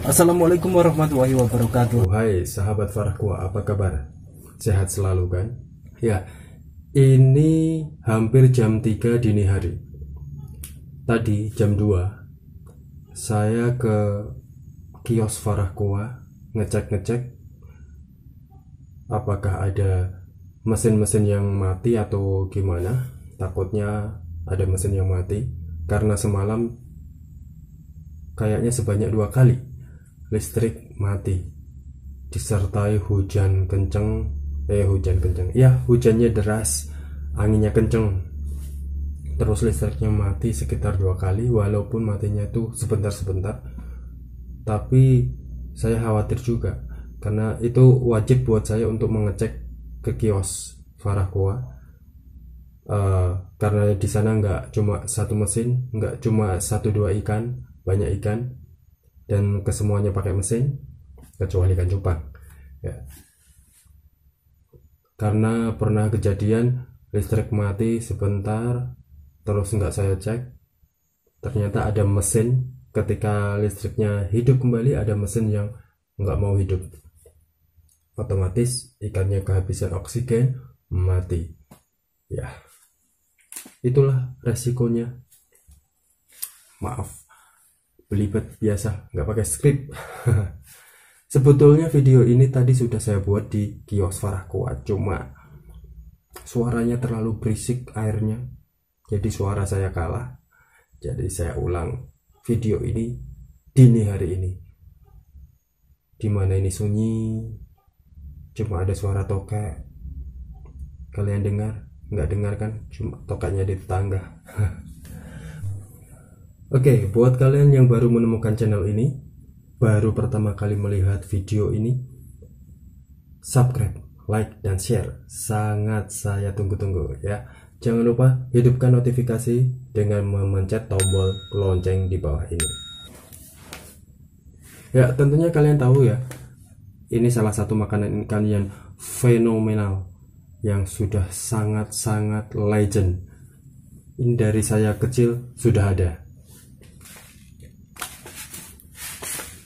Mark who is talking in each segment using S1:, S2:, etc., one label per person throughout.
S1: Assalamualaikum warahmatullahi wabarakatuh.
S2: Hai sahabat Farahku, apa kabar? Sehat selalu kan? Ya, ini hampir jam 3 dini hari. Tadi jam 2 saya ke kios Farahkua ngecek apakah ada mesin-mesin yang mati atau gimana. Takutnya ada mesin yang mati karena semalam kayaknya sebanyak 2 kali listrik mati disertai hujan kenceng. Ya, hujannya deras, anginnya kenceng, terus listriknya mati sekitar 2 kali. Walaupun matinya itu sebentar-sebentar, tapi saya khawatir juga karena itu wajib buat saya untuk mengecek ke kios Farahkua. Karena di sana nggak cuma satu mesin, nggak cuma 1-2 ikan, banyak ikan, dan kesemuanya pakai mesin kecuali ikan cupang ya. Karena pernah kejadian listrik mati sebentar, terus nggak saya cek, ternyata ada mesin ketika listriknya hidup kembali, ada mesin yang nggak mau hidup, otomatis ikannya kehabisan oksigen, mati ya. Itulah resikonya. Maaf, belibet biasa, nggak pakai skrip. Sebetulnya video ini tadi sudah saya buat di kios Farahkua, cuma suaranya terlalu berisik airnya, jadi suara saya kalah. Jadi saya ulang video ini dini hari ini, dimana ini sunyi, cuma ada suara tokek. Kalian dengar? Nggak dengar kan? Cuma tokeknya di tetangga. Oke, buat kalian yang baru menemukan channel ini, baru pertama kali melihat video ini, subscribe, like, dan share. Sangat saya tunggu-tunggu ya. Jangan lupa hidupkan notifikasi dengan memencet tombol lonceng di bawah ini. Ya, tentunya kalian tahu ya, ini salah satu makanan ikan yang fenomenal, yang sudah sangat-sangat legend. Ini dari saya kecil sudah ada.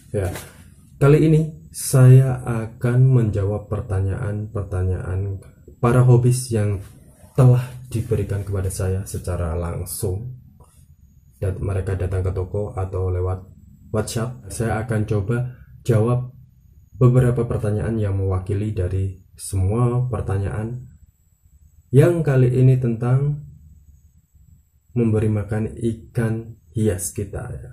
S2: Ya, kali ini saya akan menjawab pertanyaan-pertanyaan para hobis yang telah diberikan kepada saya secara langsung, dan mereka datang ke toko atau lewat WhatsApp. Saya akan coba jawab beberapa pertanyaan yang mewakili dari semua pertanyaan yang kali ini tentang memberi makan ikan hias kita ya.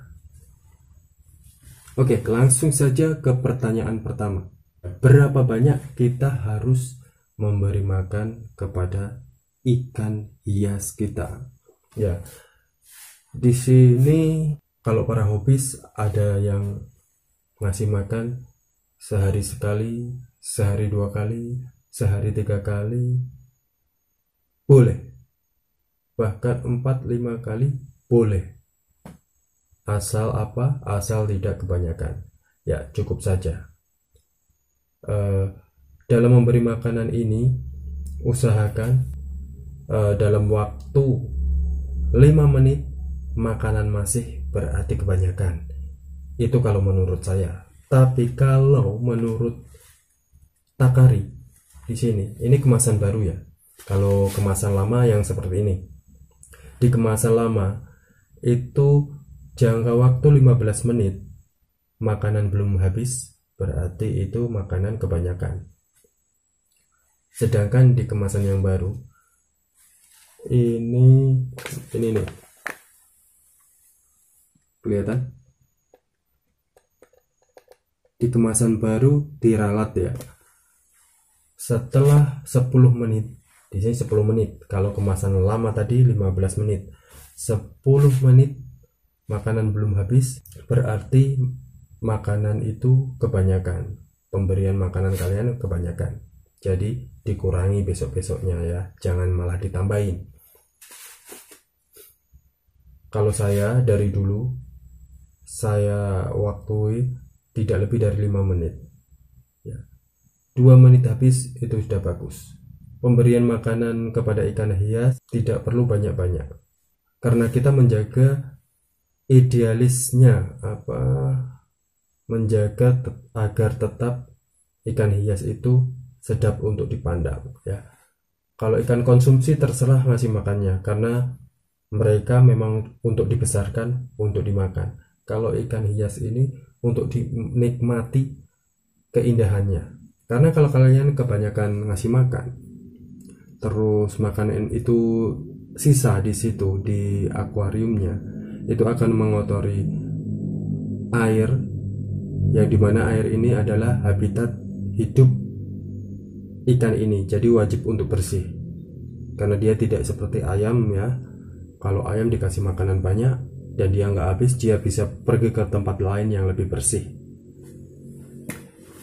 S2: Oke, langsung saja ke pertanyaan pertama. Berapa banyak kita harus memberi makan kepada ikan hias kita? Ya, di sini kalau para hobis ada yang ngasih makan sehari sekali, sehari 2 kali, sehari 3 kali, boleh. Bahkan 4-5 kali boleh. Asal apa? Asal tidak kebanyakan. Ya, cukup saja. Dalam memberi makanan ini, usahakan dalam waktu 5 menit makanan masih berarti kebanyakan. Itu kalau menurut saya. Tapi kalau menurut Takari di sini, ini kemasan baru ya. Kalau kemasan lama yang seperti ini, di kemasan lama itu jangka waktu 15 menit makanan belum habis, berarti itu makanan kebanyakan. Sedangkan di kemasan yang baru ini nih, kelihatan di kemasan baru diralat ya, setelah 10 menit. Di sini 10 menit, kalau kemasan lama tadi 15 menit. 10 menit makanan belum habis, berarti makanan itu kebanyakan. Pemberian makanan kalian kebanyakan. Jadi dikurangi besok-besoknya ya, jangan malah ditambahin. Kalau saya dari dulu, saya waktu tidak lebih dari 5 menit ya. 2 menit habis itu sudah bagus. Pemberian makanan kepada ikan hias tidak perlu banyak-banyak, karena kita menjaga idealisnya menjaga agar tetap ikan hias itu sedap untuk dipandang ya. Kalau ikan konsumsi terserah ngasih makannya, karena mereka memang untuk dibesarkan untuk dimakan. Kalau ikan hias ini untuk dinikmati keindahannya. Karena kalau kalian kebanyakan ngasih makan, terus makanan itu sisa di situ di akuariumnya, itu akan mengotori air, yang dimana air ini adalah habitat hidup ikan ini, jadi wajib untuk bersih. Karena dia tidak seperti ayam ya. Kalau ayam dikasih makanan banyak dan dia nggak habis, dia bisa pergi ke tempat lain yang lebih bersih.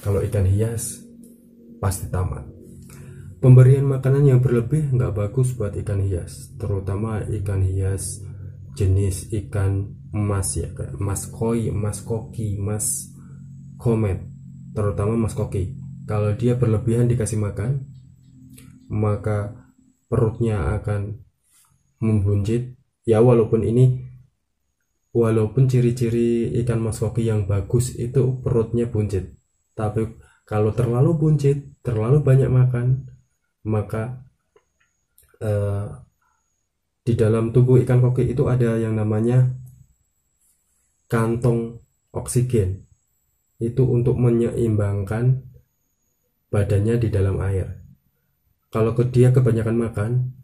S2: Kalau ikan hias pasti tamat. Pemberian makanan yang berlebih nggak bagus buat ikan hias, terutama ikan hias jenis ikan emas ya, kayak mas koi, mas koki, mas komet, terutama mas koki. Kalau dia berlebihan dikasih makan, maka perutnya akan membuncit ya. Walaupun ciri-ciri ikan mas koki yang bagus itu perutnya buncit, tapi kalau terlalu buncit, terlalu banyak makan, maka di dalam tubuh ikan koki itu ada yang namanya kantong oksigen, itu untuk menyeimbangkan badannya di dalam air. Kalau dia kebanyakan makan,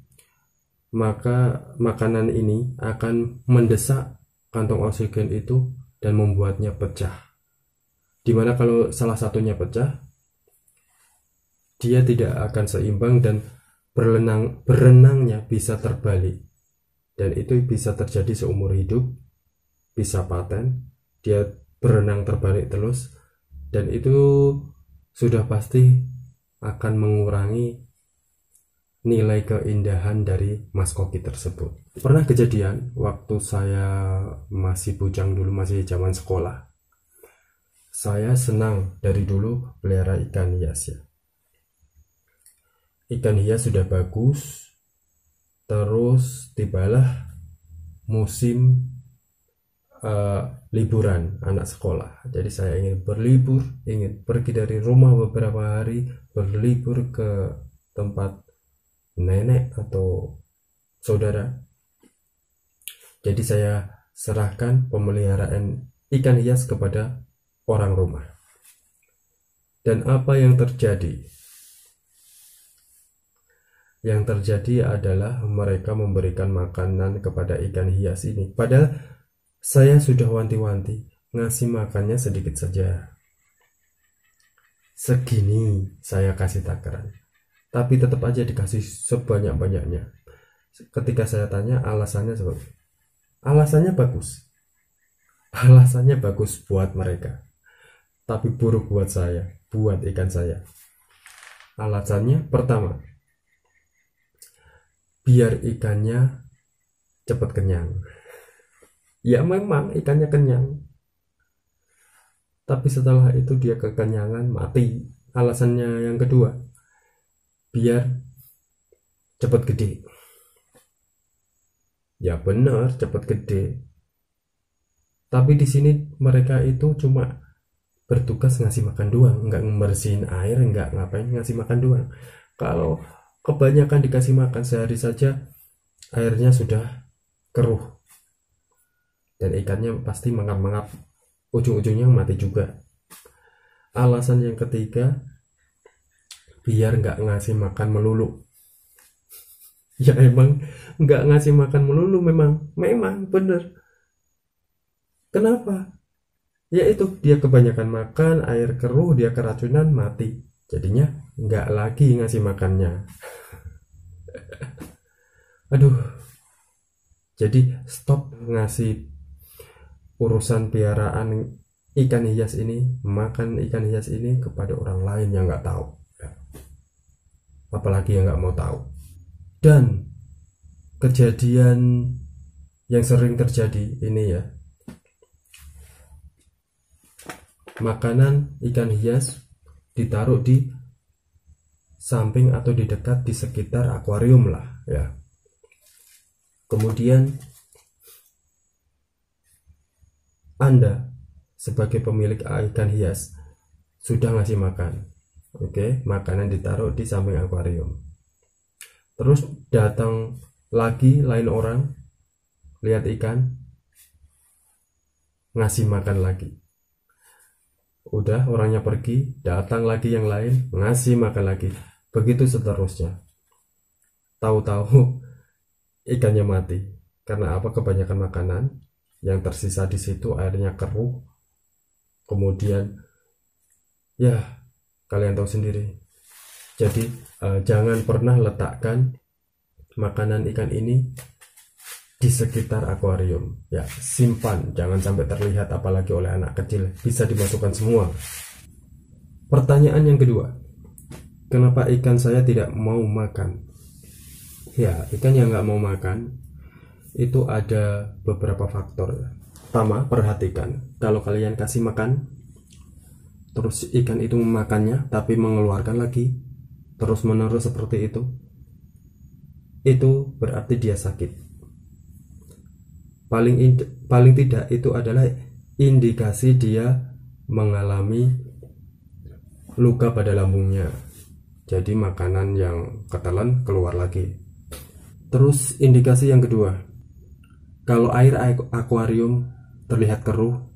S2: maka makanan ini akan mendesak kantong oksigen itu dan membuatnya pecah. Dimana kalau salah satunya pecah, dia tidak akan seimbang dan berenangnya bisa terbalik, dan itu bisa terjadi seumur hidup, bisa paten. Dia berenang terbalik terus, dan itu sudah pasti akan mengurangi nilai keindahan dari mas koki tersebut. Pernah kejadian waktu saya masih bujang dulu, masih zaman sekolah. Saya senang dari dulu pelihara ikan hias ya. Ikan hias sudah bagus, terus tibalah musim liburan anak sekolah. Jadi saya ingin berlibur, ingin pergi dari rumah beberapa hari, berlibur ke tempat nenek atau saudara. Jadi saya serahkan pemeliharaan ikan hias kepada orang rumah. Dan apa yang terjadi? Yang terjadi adalah mereka memberikan makanan kepada ikan hias ini. Padahal saya sudah wanti-wanti, ngasih makannya sedikit saja. Segini saya kasih takaran, tapi tetap aja dikasih sebanyak-banyaknya. Ketika saya tanya alasannya seperti, alasannya bagus buat mereka, tapi buruk buat saya, buat ikan saya. Alasannya pertama, biar ikannya cepat kenyang. Ya memang ikannya kenyang, tapi setelah itu dia kekenyangan mati. Alasannya yang kedua, biar cepat gede. Ya benar, cepat gede. Tapi di sini mereka itu cuma bertugas ngasih makan doang, nggak membersihin air, nggak ngapain, ngasih makan doang. Kalau kebanyakan dikasih makan sehari saja, airnya sudah keruh dan ikannya pasti mengap-mengap, ujung-ujungnya mati juga. Alasan yang ketiga, biar nggak ngasih makan melulu. Ya emang nggak ngasih makan melulu, memang bener. Kenapa? Ya itu, dia kebanyakan makan, air keruh, dia keracunan, mati. Jadinya nggak lagi ngasih makannya. Aduh, jadi stop ngasih urusan piaraan ikan hias ini, makan ikan hias ini kepada orang lain yang nggak tahu, apalagi yang nggak mau tahu. Dan kejadian yang sering terjadi ini ya, makanan ikan hias ditaruh di samping atau di dekat di sekitar akuarium lah ya. Kemudian Anda sebagai pemilik ikan hias sudah ngasih makan. Oke, makanan ditaruh di samping akuarium. Terus datang lagi lain orang, lihat ikan, ngasih makan lagi. Udah orangnya pergi, datang lagi yang lain, ngasih makan lagi. Begitu seterusnya. Tahu-tahu ikannya mati. Karena apa? Kebanyakan makanan yang tersisa di situ, airnya keruh. Kemudian ya kalian tahu sendiri. Jadi jangan pernah letakkan makanan ikan ini di sekitar akuarium. Ya, simpan, jangan sampai terlihat, apalagi oleh anak kecil. Bisa dimasukkan semua. Pertanyaan yang kedua, kenapa ikan saya tidak mau makan? Ya, ikan yang nggak mau makan itu ada beberapa faktor. Pertama, perhatikan, kalau kalian kasih makan, terus ikan itu memakannya tapi mengeluarkan lagi terus menerus seperti itu berarti dia sakit. Paling tidak itu adalah indikasi dia mengalami luka pada lambungnya. Jadi makanan yang ketelan keluar lagi. Terus indikasi yang kedua, kalau air akuarium terlihat keruh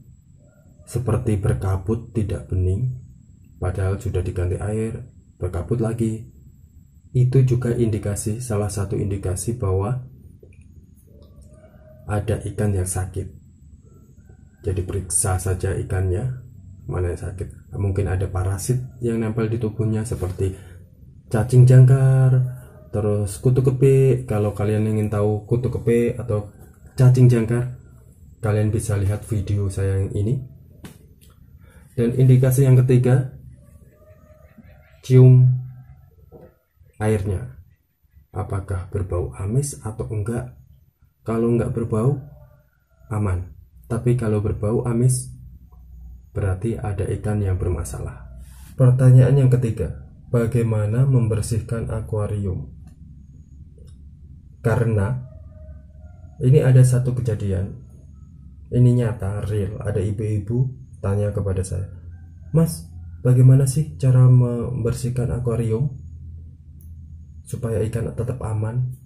S2: seperti berkabut, tidak bening, padahal sudah diganti air, berkabut lagi. Itu juga indikasi, salah satu indikasi bahwa ada ikan yang sakit. Jadi periksa saja ikannya mana yang sakit. Mungkin ada parasit yang nempel di tubuhnya seperti cacing jangkar, terus kutu kepik. Kalau kalian ingin tahu kutu kepik atau cacing jangkar, kalian bisa lihat video saya yang ini. Dan indikasi yang ketiga, cium airnya, apakah berbau amis atau enggak. Kalau enggak berbau, aman. Tapi kalau berbau amis, berarti ada ikan yang bermasalah. Pertanyaan yang ketiga, bagaimana membersihkan akuarium? Karena ini ada satu kejadian, ini nyata, real. Ada ibu-ibu tanya kepada saya, "Mas, bagaimana sih cara membersihkan akuarium supaya ikan tetap aman?"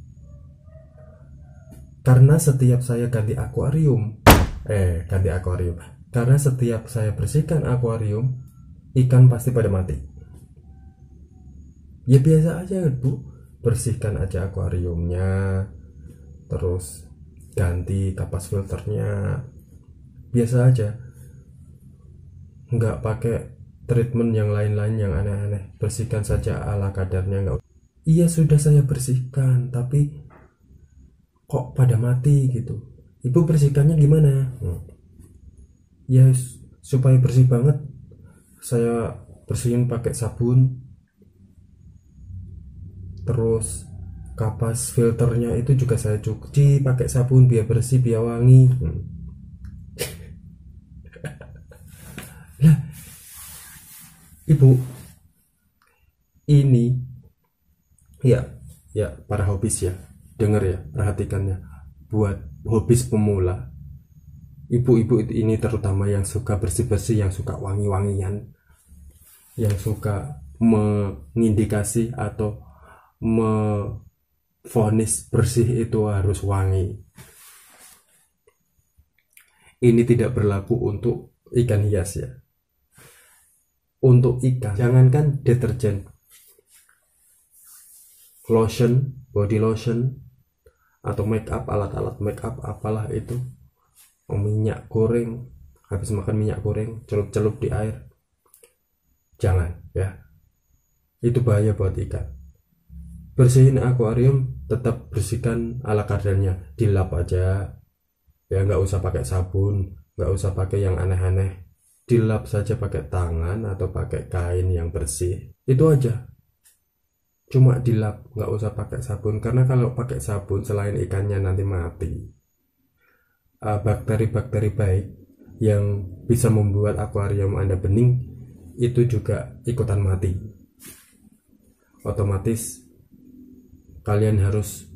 S2: Karena setiap saya ganti akuarium, karena setiap saya bersihkan akuarium, ikan pasti pada mati. Ya biasa aja, Bu, bersihkan aja akuariumnya, terus ganti kapas filternya, biasa aja, nggak pakai treatment yang lain-lain yang aneh-aneh. Bersihkan saja ala kadarnya. Nggak, iya sudah saya bersihkan, tapi kok pada mati gitu. Ibu bersihkannya gimana? Ya supaya bersih banget, saya bersihin pakai sabun, terus kapas filternya itu juga saya cuci pakai sabun biar bersih, biar wangi. Lah, Ibu, ini ya para hobis ya, dengar ya, perhatikannya. Buat hobis pemula, ibu-ibu ini terutama yang suka bersih-bersih, yang suka wangi-wangian, yang suka mengindikasi atau memvonis bersih itu harus wangi. Ini tidak berlaku untuk ikan hias ya. Untuk ikan, jangankan deterjen, lotion, body lotion, atau make up, alat-alat make up apalah itu, minyak goreng, habis makan minyak goreng celup-celup di air, jangan ya, itu bahaya buat ikan. Bersihin akuarium, tetap bersihkan ala kadarnya, dilap aja ya, nggak usah pakai sabun, nggak usah pakai yang aneh-aneh, dilap saja pakai tangan atau pakai kain yang bersih, itu aja, cuma dilap, nggak usah pakai sabun. Karena kalau pakai sabun, selain ikannya nanti mati, bakteri-bakteri baik yang bisa membuat akuarium Anda bening itu juga ikutan mati. Otomatis kalian harus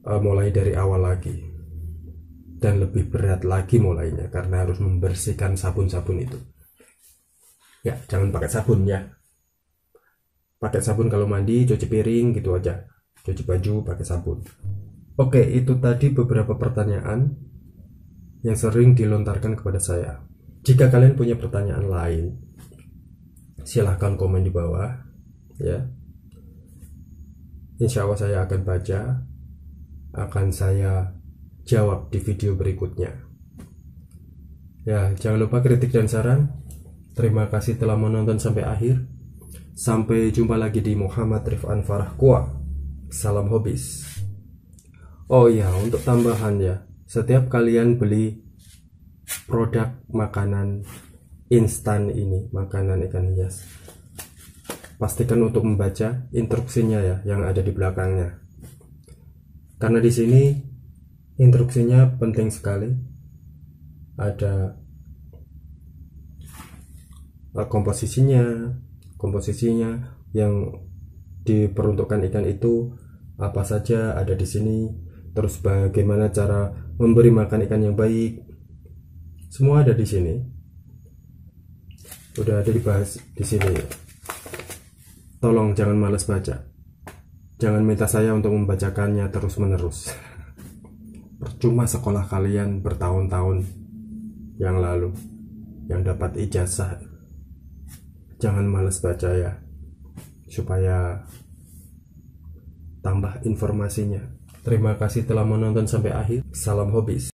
S2: mulai dari awal lagi. dan lebih berat lagi mulainya karena harus membersihkan sabun-sabun itu. Ya, jangan pakai sabun ya. Pakai sabun kalau mandi, cuci piring gitu aja. Cuci baju pakai sabun. Oke, itu tadi beberapa pertanyaan yang sering dilontarkan kepada saya. Jika kalian punya pertanyaan lain, silahkan komen di bawah ya. Insya Allah saya akan baca, akan saya jawab di video berikutnya. Ya, jangan lupa kritik dan saran. Terima kasih telah menonton sampai akhir. Sampai jumpa lagi di Muhammad Rifan Farah Kua. Salam hobis. Oh iya, untuk tambahan ya, setiap kalian beli produk makanan instan ini, makanan ikan hias, pastikan untuk membaca instruksinya ya, yang ada di belakangnya. Karena di sini instruksinya penting sekali. Ada komposisinya yang diperuntukkan ikan itu apa saja ada di sini. Terus bagaimana cara memberi makan ikan yang baik, semua ada di sini. Udah ada dibahas di sini. Tolong jangan malas baca. Jangan minta saya untuk membacakannya terus-menerus. Percuma sekolah kalian bertahun-tahun yang lalu yang dapat ijazah. Jangan malas baca ya, supaya tambah informasinya. Terima kasih telah menonton sampai akhir. Salam hobis.